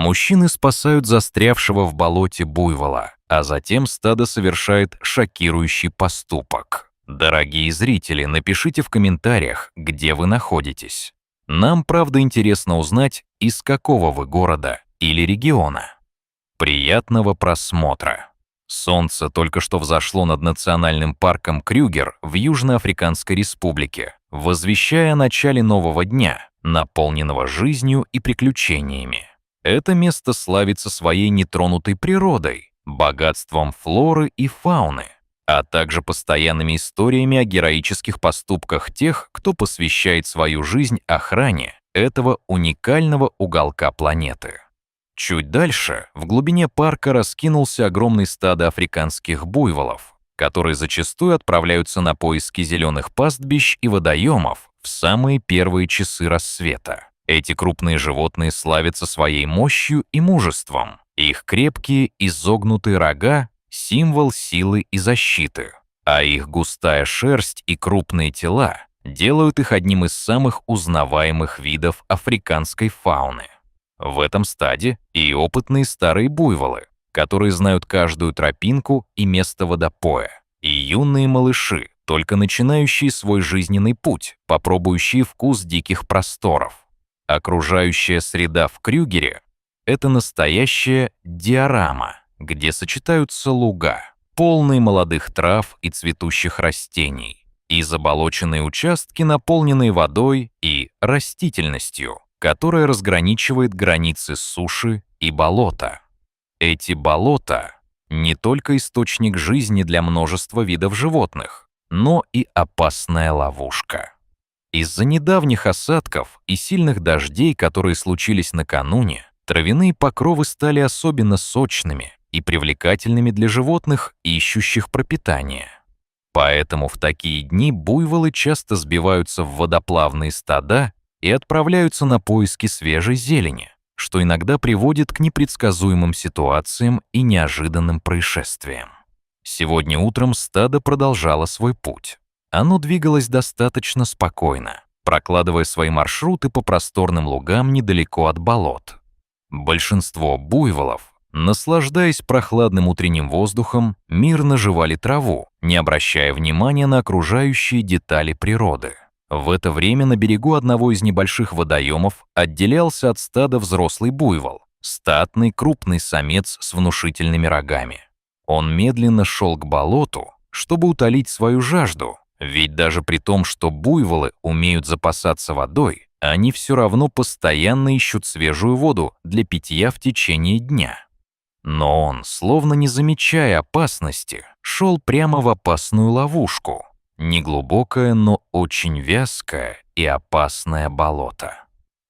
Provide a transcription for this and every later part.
Мужчины спасают застрявшего в болоте буйвола, а затем стадо совершает шокирующий поступок. Дорогие зрители, напишите в комментариях, где вы находитесь. Нам, правда, интересно узнать, из какого вы города или региона. Приятного просмотра! Солнце только что взошло над национальным парком Крюгер в Южноафриканской Республике, возвещая о начале нового дня, наполненного жизнью и приключениями. Это место славится своей нетронутой природой, богатством флоры и фауны, а также постоянными историями о героических поступках тех, кто посвящает свою жизнь охране этого уникального уголка планеты. Чуть дальше, в глубине парка, раскинулся огромный стадо африканских буйволов, которые зачастую отправляются на поиски зеленых пастбищ и водоемов в самые первые часы рассвета. Эти крупные животные славятся своей мощью и мужеством. Их крепкие изогнутые рога — символ силы и защиты, а их густая шерсть и крупные тела делают их одним из самых узнаваемых видов африканской фауны. В этом стаде и опытные старые буйволы, которые знают каждую тропинку и место водопоя, и юные малыши, только начинающие свой жизненный путь, попробующие вкус диких просторов. Окружающая среда в Крюгере — это настоящая диорама, где сочетаются луга, полные молодых трав и цветущих растений, и заболоченные участки, наполненные водой и растительностью, которая разграничивает границы суши и болота. Эти болота — не только источник жизни для множества видов животных, но и опасная ловушка. Из-за недавних осадков и сильных дождей, которые случились накануне, травяные покровы стали особенно сочными и привлекательными для животных, ищущих пропитание. Поэтому в такие дни буйволы часто сбиваются в водоплавные стада и отправляются на поиски свежей зелени, что иногда приводит к непредсказуемым ситуациям и неожиданным происшествиям. Сегодня утром стадо продолжало свой путь. Оно двигалось достаточно спокойно, прокладывая свои маршруты по просторным лугам недалеко от болот. Большинство буйволов, наслаждаясь прохладным утренним воздухом, мирно жевали траву, не обращая внимания на окружающие детали природы. В это время на берегу одного из небольших водоемов отделялся от стада взрослый буйвол, статный крупный самец с внушительными рогами. Он медленно шел к болоту, чтобы утолить свою жажду, ведь даже при том, что буйволы умеют запасаться водой, они все равно постоянно ищут свежую воду для питья в течение дня. Но он, словно не замечая опасности, шел прямо в опасную ловушку. Неглубокое, но очень вязкое и опасное болото.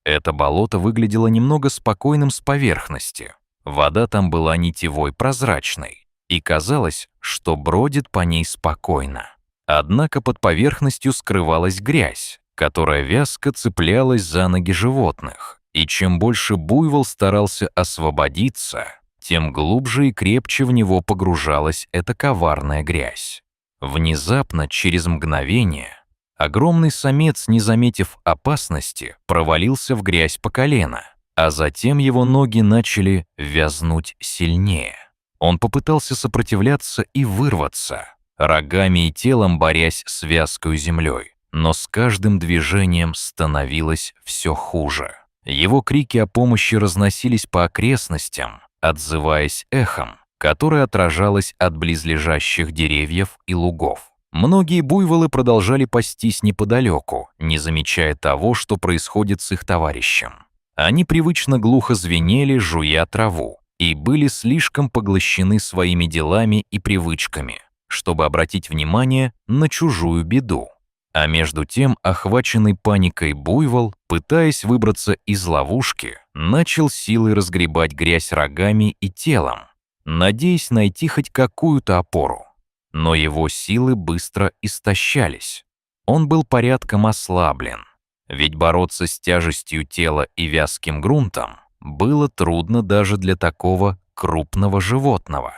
Это болото выглядело немного спокойным с поверхности. Вода там была нитевой прозрачной, и казалось, что бродит по ней спокойно. Однако под поверхностью скрывалась грязь, которая вязко цеплялась за ноги животных. И чем больше буйвол старался освободиться, тем глубже и крепче в него погружалась эта коварная грязь. Внезапно, через мгновение, огромный самец, не заметив опасности, провалился в грязь по колено, а затем его ноги начали вязнуть сильнее. Он попытался сопротивляться и вырваться, рогами и телом борясь с вязкой землей, но с каждым движением становилось все хуже. Его крики о помощи разносились по окрестностям, отзываясь эхом, которое отражалось от близлежащих деревьев и лугов. Многие буйволы продолжали пастись неподалеку, не замечая того, что происходит с их товарищем. Они привычно глухо звенели, жуя траву, и были слишком поглощены своими делами и привычками, чтобы обратить внимание на чужую беду. А между тем, охваченный паникой буйвол, пытаясь выбраться из ловушки, начал силой разгребать грязь рогами и телом, надеясь найти хоть какую-то опору. Но его силы быстро истощались. Он был порядком ослаблен, ведь бороться с тяжестью тела и вязким грунтом было трудно даже для такого крупного животного.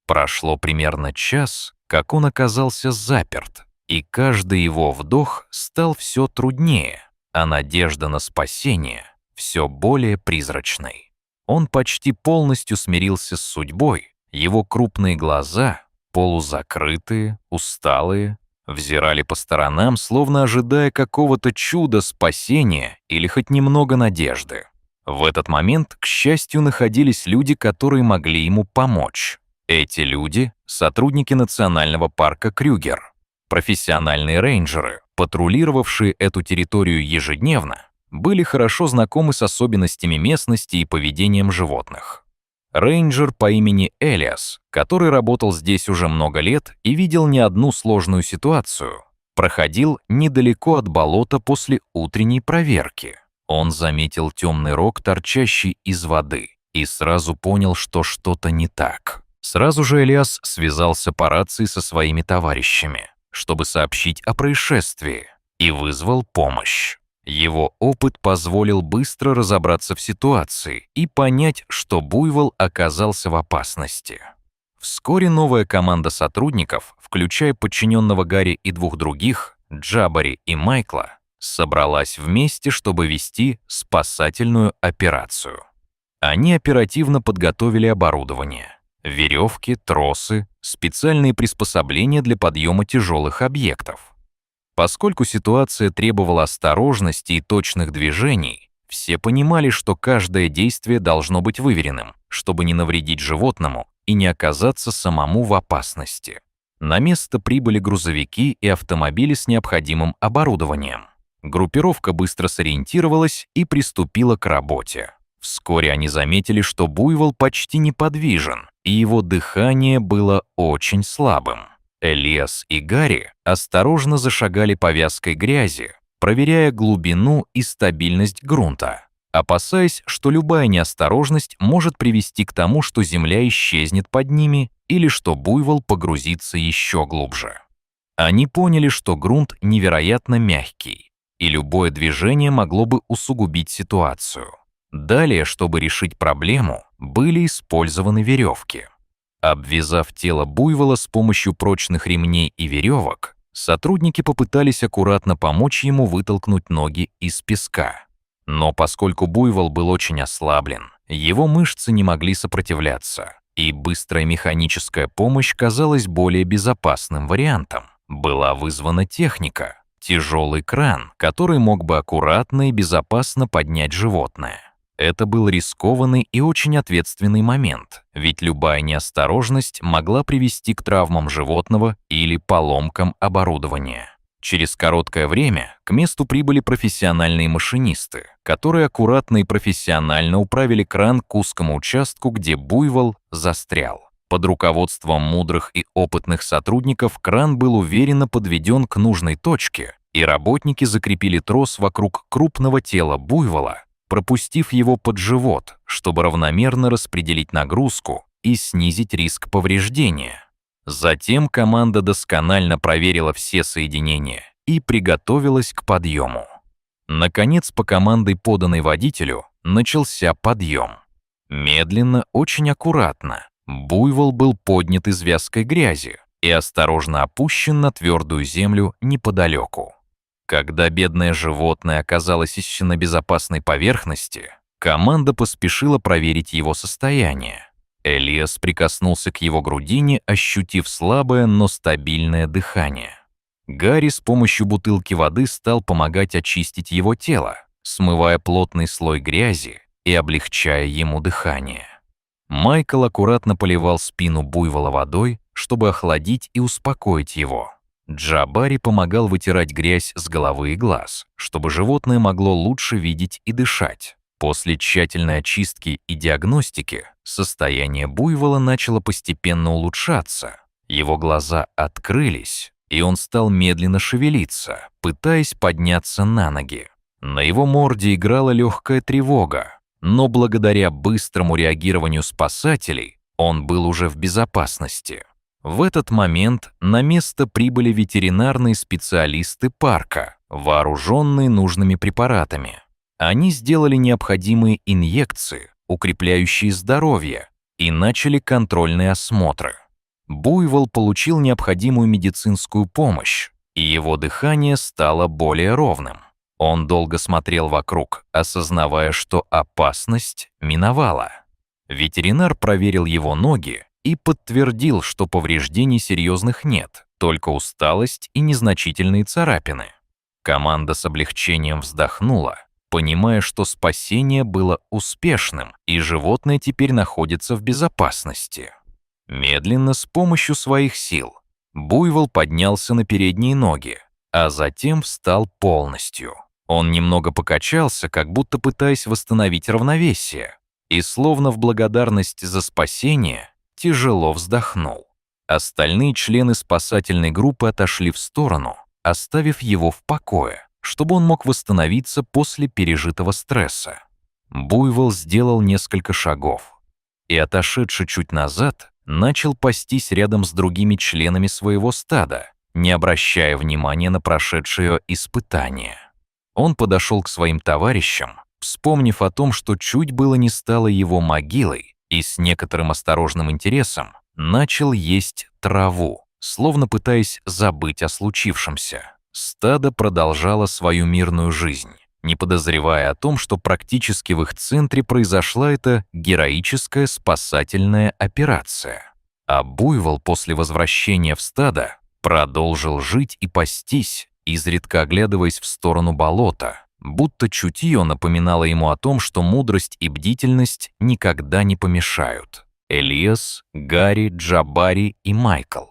Прошло примерно час, как он оказался заперт, и каждый его вдох стал все труднее, а надежда на спасение все более призрачной. Он почти полностью смирился с судьбой. Его крупные глаза, полузакрытые, усталые, взирали по сторонам, словно ожидая какого-то чуда спасения или хоть немного надежды. В этот момент, к счастью, находились люди, которые могли ему помочь. Эти люди — сотрудники национального парка Крюгер, профессиональные рейнджеры, патрулировавшие эту территорию ежедневно, были хорошо знакомы с особенностями местности и поведением животных. Рейнджер по имени Элиас, который работал здесь уже много лет и видел не одну сложную ситуацию, проходил недалеко от болота после утренней проверки. Он заметил темный рог, торчащий из воды, и сразу понял, что что-то не так. Сразу же Элиас связался по рации со своими товарищами, чтобы сообщить о происшествии, и вызвал помощь. Его опыт позволил быстро разобраться в ситуации и понять, что буйвол оказался в опасности. Вскоре новая команда сотрудников, включая подчиненного Гарри и двух других, Джабари и Майкла, собралась вместе, чтобы вести спасательную операцию. Они оперативно подготовили оборудование: веревки, тросы, специальные приспособления для подъема тяжелых объектов. Поскольку ситуация требовала осторожности и точных движений, все понимали, что каждое действие должно быть выверенным, чтобы не навредить животному и не оказаться самому в опасности. На место прибыли грузовики и автомобили с необходимым оборудованием. Группировка быстро сориентировалась и приступила к работе. Вскоре они заметили, что буйвол почти неподвижен, и его дыхание было очень слабым. Элиас и Гарри осторожно зашагали по вязкой грязи, проверяя глубину и стабильность грунта, опасаясь, что любая неосторожность может привести к тому, что земля исчезнет под ними или что буйвол погрузится еще глубже. Они поняли, что грунт невероятно мягкий, и любое движение могло бы усугубить ситуацию. Далее, чтобы решить проблему, были использованы веревки. Обвязав тело буйвола с помощью прочных ремней и веревок, сотрудники попытались аккуратно помочь ему вытолкнуть ноги из песка. Но поскольку буйвол был очень ослаблен, его мышцы не могли сопротивляться, и быстрая механическая помощь казалась более безопасным вариантом. Была вызвана техника — тяжелый кран, который мог бы аккуратно и безопасно поднять животное. Это был рискованный и очень ответственный момент, ведь любая неосторожность могла привести к травмам животного или поломкам оборудования. Через короткое время к месту прибыли профессиональные машинисты, которые аккуратно и профессионально управили кран к узкому участку, где буйвол застрял. Под руководством мудрых и опытных сотрудников кран был уверенно подведен к нужной точке, и работники закрепили трос вокруг крупного тела буйвола, пропустив его под живот, чтобы равномерно распределить нагрузку и снизить риск повреждения. Затем команда досконально проверила все соединения и приготовилась к подъему. Наконец, по командой, поданной водителю, начался подъем. Медленно, очень аккуратно, буйвол был поднят из вязкой грязи и осторожно опущен на твердую землю неподалеку. Когда бедное животное оказалось еще на безопасной поверхности, команда поспешила проверить его состояние. Элиас прикоснулся к его грудине, ощутив слабое, но стабильное дыхание. Гарри с помощью бутылки воды стал помогать очистить его тело, смывая плотный слой грязи и облегчая ему дыхание. Майкл аккуратно поливал спину буйвола водой, чтобы охладить и успокоить его. Джабари помогал вытирать грязь с головы и глаз, чтобы животное могло лучше видеть и дышать. После тщательной очистки и диагностики состояние буйвола начало постепенно улучшаться. Его глаза открылись, и он стал медленно шевелиться, пытаясь подняться на ноги. На его морде играла легкая тревога, но благодаря быстрому реагированию спасателей он был уже в безопасности. В этот момент на место прибыли ветеринарные специалисты парка, вооруженные нужными препаратами. Они сделали необходимые инъекции, укрепляющие здоровье, и начали контрольные осмотры. Буйвол получил необходимую медицинскую помощь, и его дыхание стало более ровным. Он долго смотрел вокруг, осознавая, что опасность миновала. Ветеринар проверил его ноги и подтвердил, что повреждений серьезных нет, только усталость и незначительные царапины. Команда с облегчением вздохнула, понимая, что спасение было успешным, и животное теперь находится в безопасности. Медленно, с помощью своих сил, буйвол поднялся на передние ноги, а затем встал полностью. Он немного покачался, как будто пытаясь восстановить равновесие, и, словно в благодарность за спасение, тяжело вздохнул. Остальные члены спасательной группы отошли в сторону, оставив его в покое, чтобы он мог восстановиться после пережитого стресса. Буйвол сделал несколько шагов и, отошедший чуть назад, начал пастись рядом с другими членами своего стада, не обращая внимания на прошедшее испытание. Он подошел к своим товарищам, вспомнив о том, что чуть было не стало его могилой, и с некоторым осторожным интересом начал есть траву, словно пытаясь забыть о случившемся. Стадо продолжало свою мирную жизнь, не подозревая о том, что практически в их центре произошла эта героическая спасательная операция. А буйвол после возвращения в стадо продолжил жить и пастись, изредка оглядываясь в сторону болота, будто чутье напоминало ему о том, что мудрость и бдительность никогда не помешают. Элиас, Гарри, Джабари и Майкл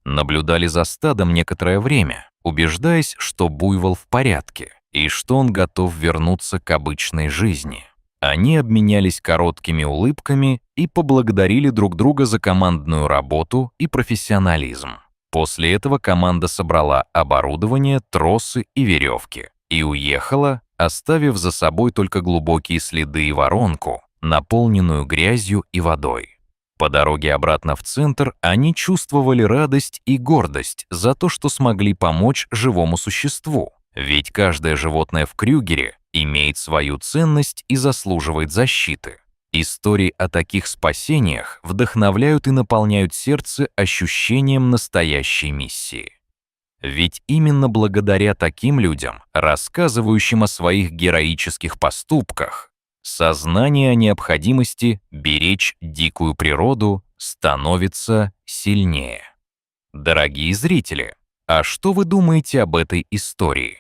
наблюдали за стадом некоторое время, убеждаясь, что буйвол в порядке и что он готов вернуться к обычной жизни. Они обменялись короткими улыбками и поблагодарили друг друга за командную работу и профессионализм. После этого команда собрала оборудование, тросы и веревки и уехала, оставив за собой только глубокие следы и воронку, наполненную грязью и водой. По дороге обратно в центр они чувствовали радость и гордость за то, что смогли помочь живому существу, ведь каждое животное в Крюгере имеет свою ценность и заслуживает защиты. Истории о таких спасениях вдохновляют и наполняют сердце ощущением настоящей миссии. Ведь именно благодаря таким людям, рассказывающим о своих героических поступках, сознание о необходимости беречь дикую природу становится сильнее. Дорогие зрители, а что вы думаете об этой истории?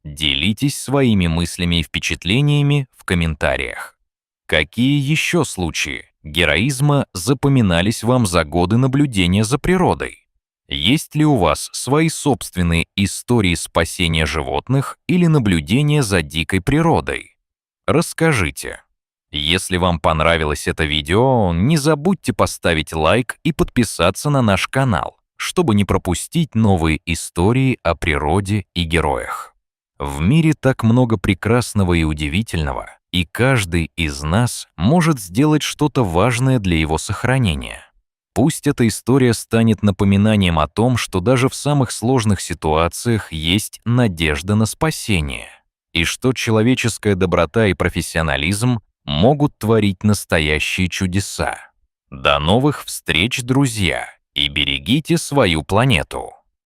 Делитесь своими мыслями и впечатлениями в комментариях. Какие еще случаи героизма запоминались вам за годы наблюдения за природой? Есть ли у вас свои собственные истории спасения животных или наблюдения за дикой природой? Расскажите. Если вам понравилось это видео, не забудьте поставить лайк и подписаться на наш канал, чтобы не пропустить новые истории о природе и героях. В мире так много прекрасного и удивительного, и каждый из нас может сделать что-то важное для его сохранения. Пусть эта история станет напоминанием о том, что даже в самых сложных ситуациях есть надежда на спасение, и что человеческая доброта и профессионализм могут творить настоящие чудеса. До новых встреч, друзья, и берегите свою планету!